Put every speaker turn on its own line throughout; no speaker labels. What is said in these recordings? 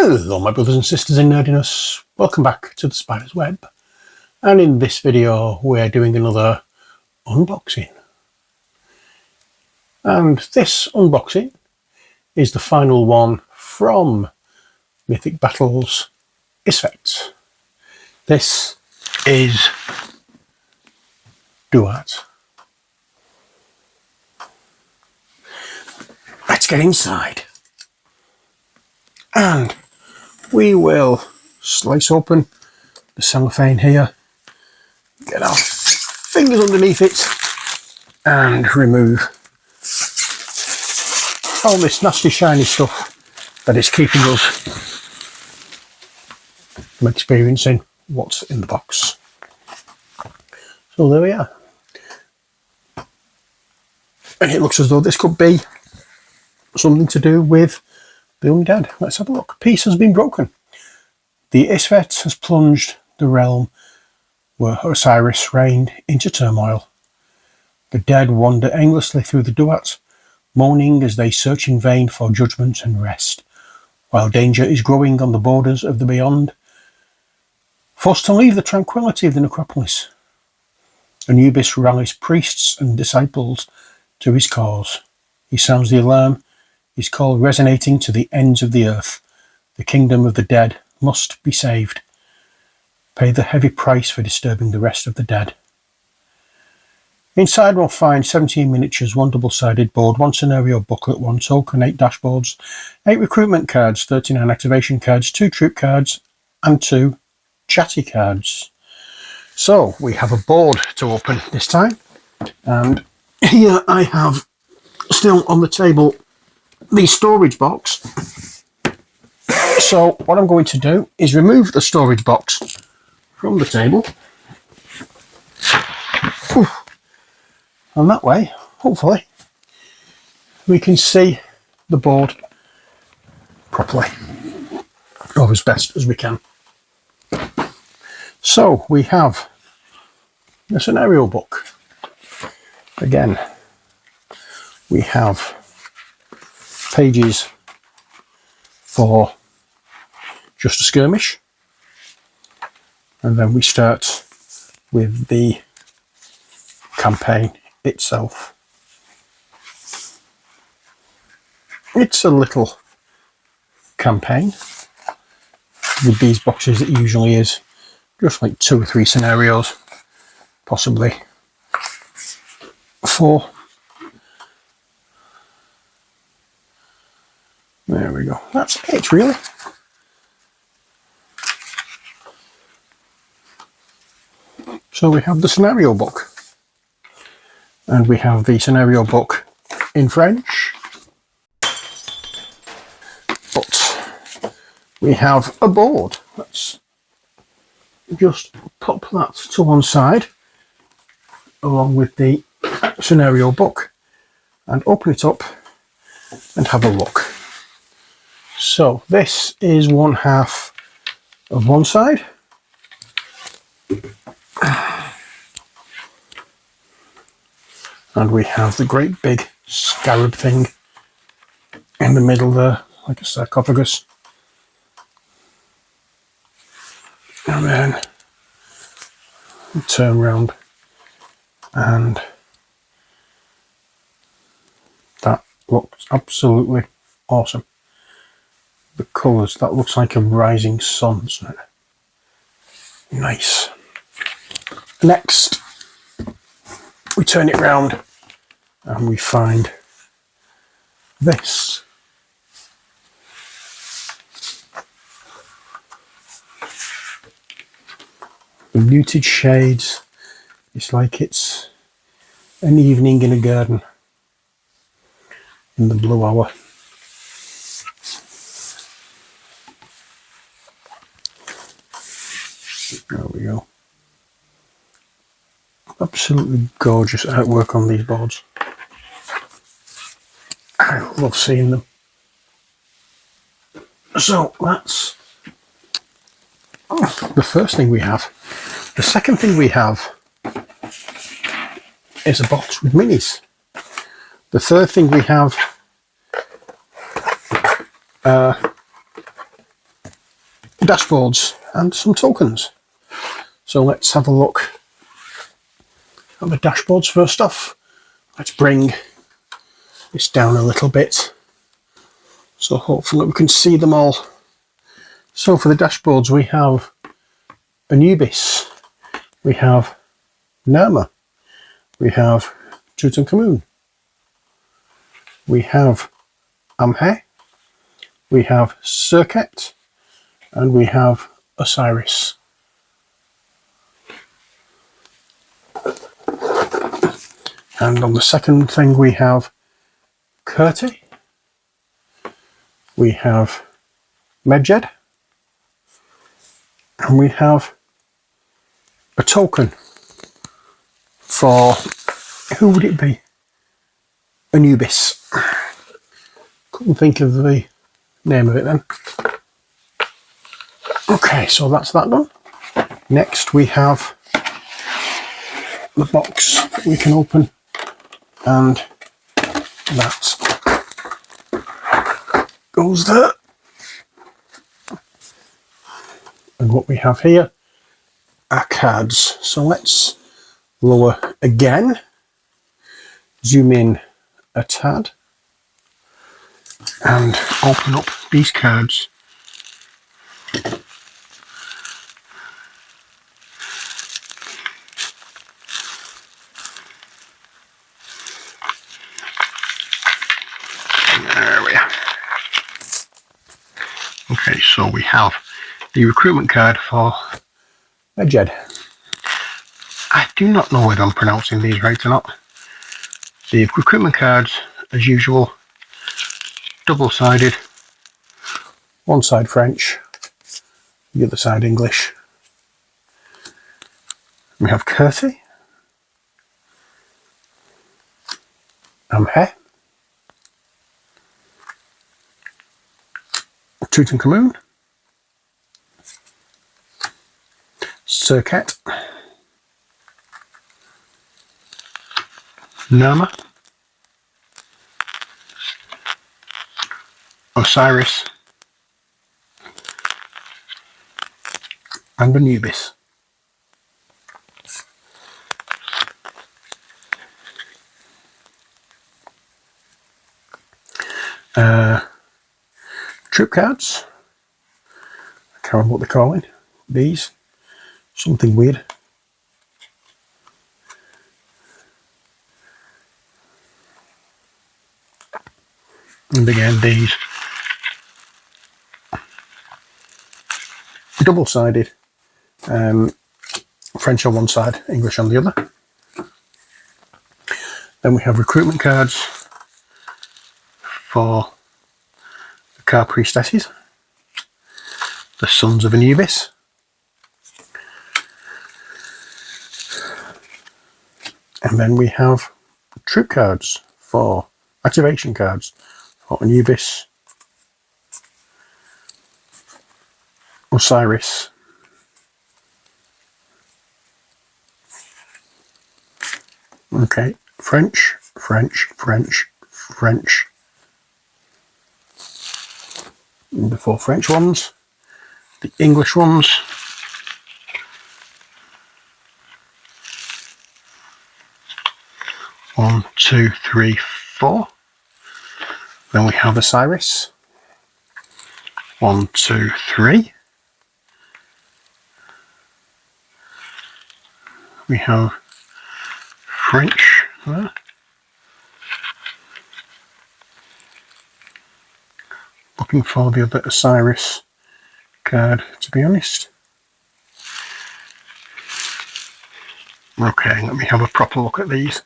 Hello my brothers and sisters in nerdiness, welcome back to the Spider's Web, and in this video we're doing another unboxing. And this unboxing is the final one from Mythic Battles Isfet. This is Duat. Let's get inside. And we will slice open the cellophane here, get our fingers underneath it and remove all this nasty shiny stuff that is keeping us from experiencing what's in the box. So there we are. And it looks as though this could be something to do with the undead. Let's have a look. Peace has been broken. The Isfet has plunged the realm where Osiris reigned into turmoil. The dead wander aimlessly through the Duat, moaning as they search in vain for judgment and rest, while danger is growing on the borders of the beyond. Forced to leave the tranquility of the necropolis, Anubis rallies priests and disciples to his cause. He sounds the alarm, his call resonating to the ends of the earth. The kingdom of the dead must be saved. Pay the heavy price for disturbing the rest of the dead. Inside we'll find 17 miniatures, 1 double-sided board, 1 scenario booklet, 1 token, 8 dashboards, 8 recruitment cards, 39 activation cards, 2 troop cards and 2 chatty cards. So we have a board to open this time, and here I have still on the table the storage box. So what I'm going to do is remove the storage box from the table. And that way, hopefully, we can see the board properly, or as best as we can. So we have the scenario book. Again, we have pages for just a skirmish, and then we start with the campaign itself. It's a little campaign. With these boxes it usually is just like 2 or 3 scenarios, possibly 4. There we go. That's it, really. So we have the scenario book, and we have the scenario book in French, but we have a board. Let's just pop that to one side along with the scenario book and open it up and have a look. So this is 1/2 of one side, and we have the great big scarab thing in the middle there, like a sarcophagus. And then we turn round, and that looks absolutely awesome. The colours, that looks like a rising sun, doesn't it? Nice. Next, we turn it round and we find this. The muted shades. It's like it's an evening in a garden in the blue hour. There we go. Absolutely gorgeous artwork on these boards. I love seeing them. So that's the first thing we have. The second thing we have is a box with minis. The third thing we have dashboards and some tokens. So let's have a look at the dashboards first off. Let's bring this down a little bit so hopefully we can see them all. So for the dashboards we have Anubis, we have Nama, we have Tutankhamun, we have Amhe, we have Serket, and we have Osiris. And on the second thing we have Kurti, we have Medjed, and we have a token for, who would it be? Anubis. Couldn't think of the name of it then. Okay, so that's that done. Next we have the box that we can open, and that goes there. And what we have here are cards. So let's lower again, zoom in a tad, and open up these cards. There we are. Okay, so we have the recruitment card for Medjed. I do not know whether I'm pronouncing these right or not. The recruitment cards, as usual, double-sided. One side French, the other side English. We have Kurti, Amhe, Tutankhamun, Serket, Nama, Osiris, and Anubis. Troop cards. I can't remember what they're calling these. Something weird. And again, these double-sided, French on one side, English on the other. Then we have recruitment cards for the Car Priestesses, the Sons of Anubis, and then we have troop cards for activation cards for Anubis, Osiris, okay, French, French, French, French, and the 4 French ones, the English ones, one, two, three, 4. Then we have Osiris, 1, 2, 3. We have French there. Looking for the other Osiris card, to be honest. Okay, let me have a proper look at these.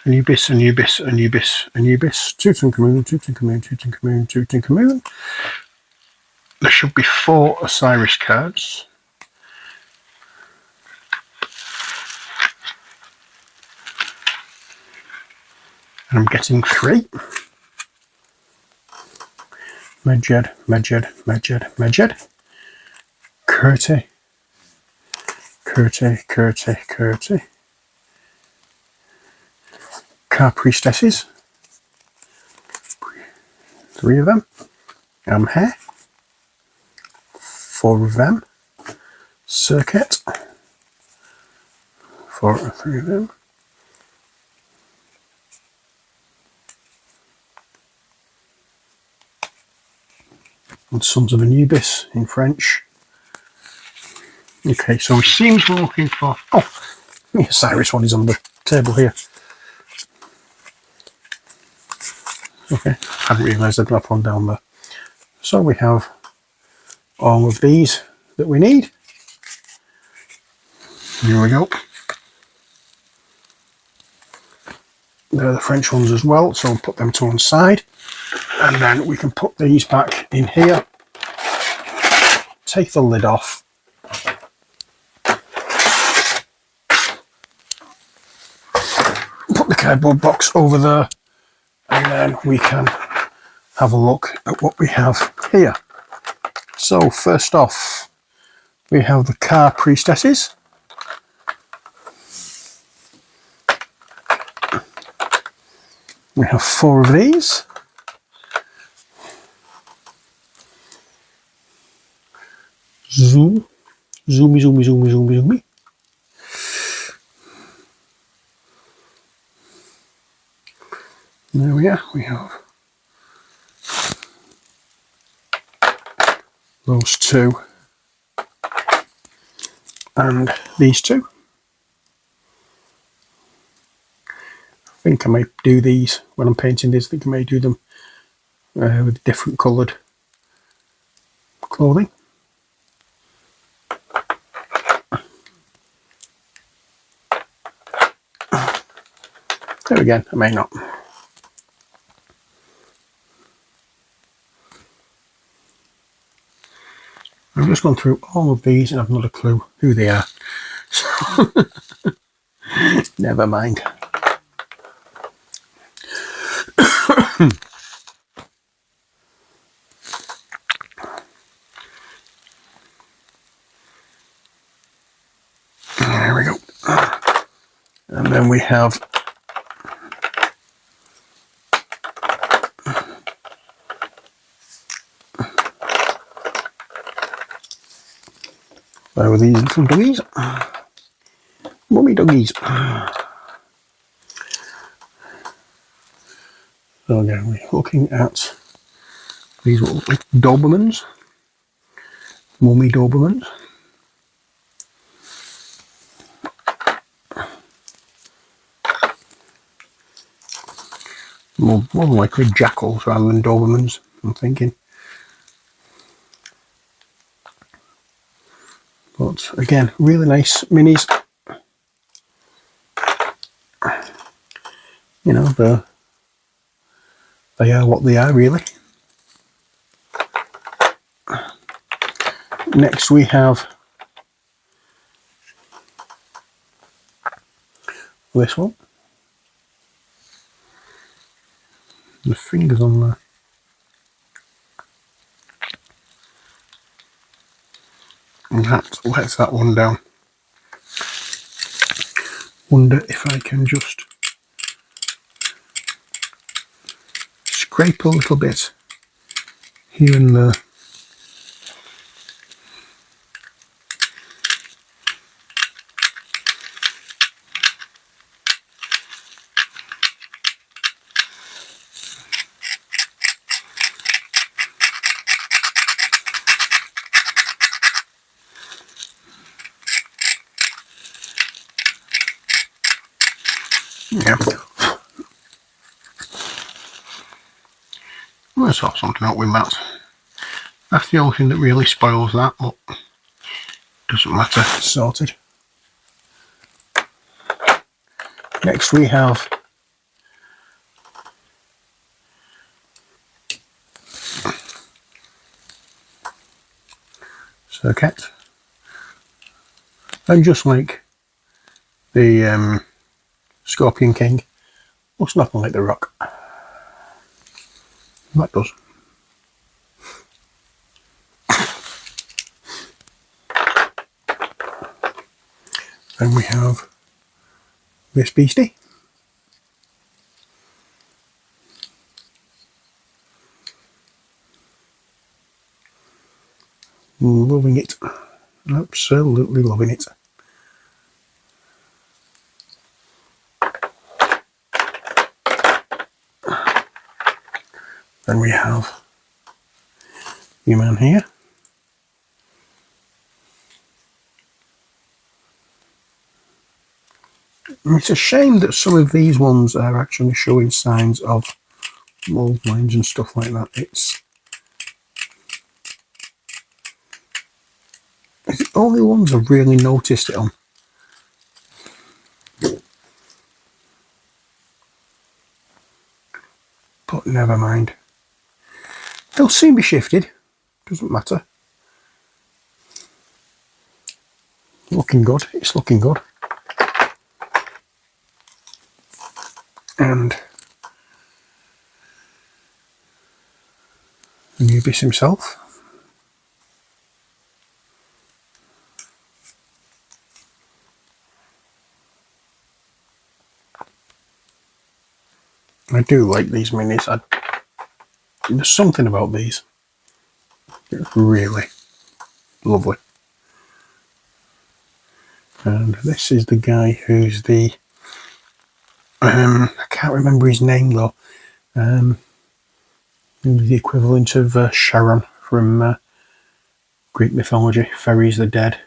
Anubis, Anubis, Anubis, Anubis, Tutankhamun, Tutankhamun, Tutankhamun, Tutankhamun. There should be 4 Osiris cards. And I'm getting 3. Medjed, Medjed, Medjed, Medjed. Kurti, Kurti, Kurti, Kurti. Car Priestesses. 3 of them. Amhe. 4 of them. Circuit. 3 of them. And Sons of Anubis in French. Okay, so it seems we're looking for... Oh, the Osiris one is on the table here. Okay, hadn't realised I'd left one down there. So we have all of these that we need. Here we go. They're the French ones as well, so we'll put them to one side. And then we can put these back in here. Take the lid off. Put the cardboard box over there. And then we can have a look at what we have here. So first off, we have the car priestesses. We have 4 of these. Zoomy. There we are, we have those 2 and these 2. I think I may do these when I'm painting these. I think I may do them with different coloured clothing. There again, I may not. I've just gone through all of these and I've not a clue who they are. So never mind. There we go. And then we have these little doggies. Mummy doggies. So again, we're looking at these little like Dobermans. Mummy Dobermans. More likely jackals rather than Dobermans, I'm thinking. But again, really nice minis. You know, they are what they are, really. Next we have this one. The fingers on there. And that lets that one down. Wonder if I can just scrape a little bit here and there. Yeah. We'll sort something out with that. That's the only thing that really spoils that, but doesn't matter. Sorted. Next we have Circuit. And just like the Scorpion King, looks nothing like the Rock. That does. Then we have this beastie. Moving Absolutely loving it. Then we have your man here. And it's a shame that some of these ones are actually showing signs of mold lines and stuff like that. It's the only ones I've really noticed it on. But never mind. They'll soon be shifted. Doesn't matter. Looking good. It's looking good. And Anubis himself. I do like these minis. There's something about these. It's really lovely. And this is the guy who's the I can't remember his name though. The equivalent of Charon from Greek mythology, ferries the dead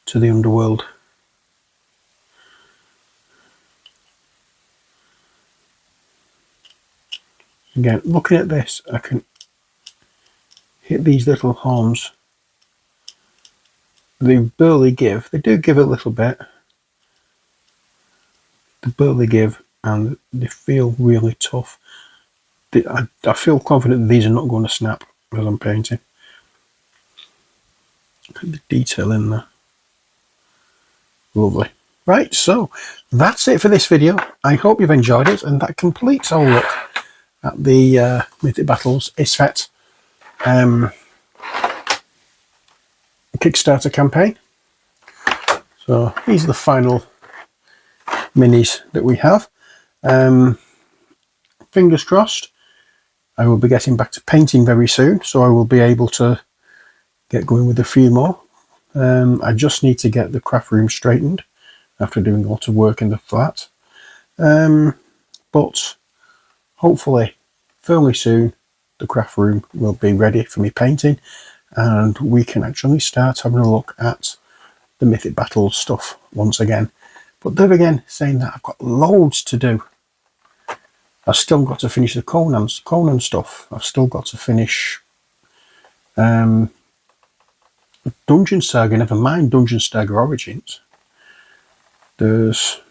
to the underworld. Again, looking at this, I can hit these little horns. They barely give. They do give a little bit. They barely give, and they feel really tough. I feel confident that these are not going to snap as I'm painting. Look at the detail in there. Lovely. Right, so that's it for this video. I hope you've enjoyed it, and that completes our look at the Mythic Battles Isfet Kickstarter campaign. So these are the final minis that we have. Fingers crossed, I will be getting back to painting very soon, so I will be able to get going with a few more. I just need to get the craft room straightened after doing a lot of work in the flat. But hopefully, fairly soon, the craft room will be ready for me painting, and we can actually start having a look at the Mythic Battles stuff once again. But there again, saying that, I've got loads to do. I've still got to finish the Conan stuff. I've still got to finish Dungeon Saga, never mind Dungeon Saga Origins. I've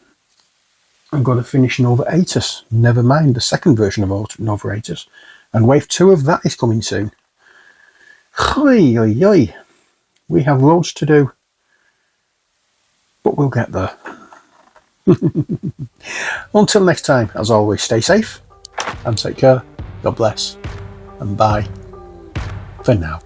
got to finish Nova Aetus, never mind the second version of Nova Aetus. And wave 2 of that is coming soon. Oy, oy, oy. We have loads to do, but we'll get there. Until next time, as always, stay safe and take care. God bless, and bye for now.